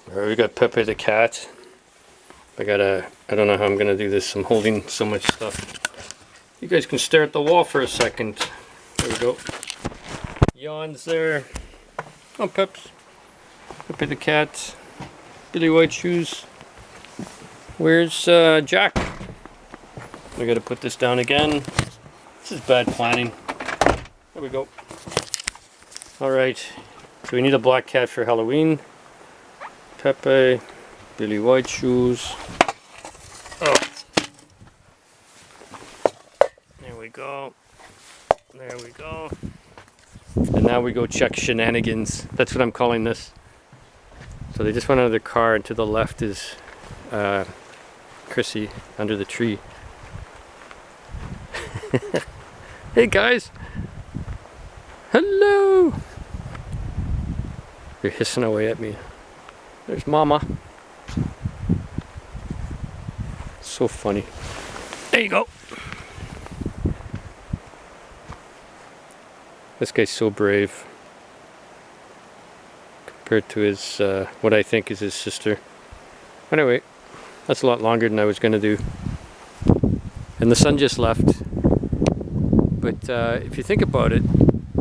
Alright, we got Pepe the cat. I don't know how I'm gonna do this. I'm holding so much stuff. You guys can stare at the wall for a second. There we go. Yawns there. Oh, Peps. Pepe the cat. Billy White Shoes. Where's Jack? We gotta put this down again. This is bad planning. There we go. Alright. So we need a black cat for Halloween. Pepe. Billy White Shoes. Oh. There we go. There we go. And now we go check shenanigans. That's what I'm calling this. So they just went out of the car, and to the left is Chrissy under the tree. Hey guys! Hello! They're hissing away at me. There's Mama. So funny. There you go. This guy's so brave compared to his what I think is his sister. Anyway, that's a lot longer than I was gonna do. And the sun just left. But if you think about it,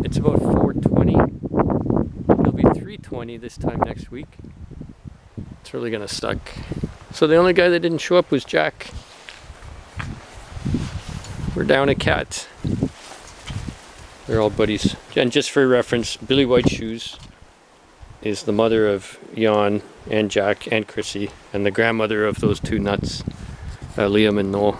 it's about 4:20. It'll be 3:20 this time next week. It's really gonna suck. So the only guy that didn't show up was Jack. We're down a cat. They're all buddies. And just for reference, Billy White Shoes is the mother of Jan and Jack and Chrissy, and the grandmother of those two nuts, Liam and Noel.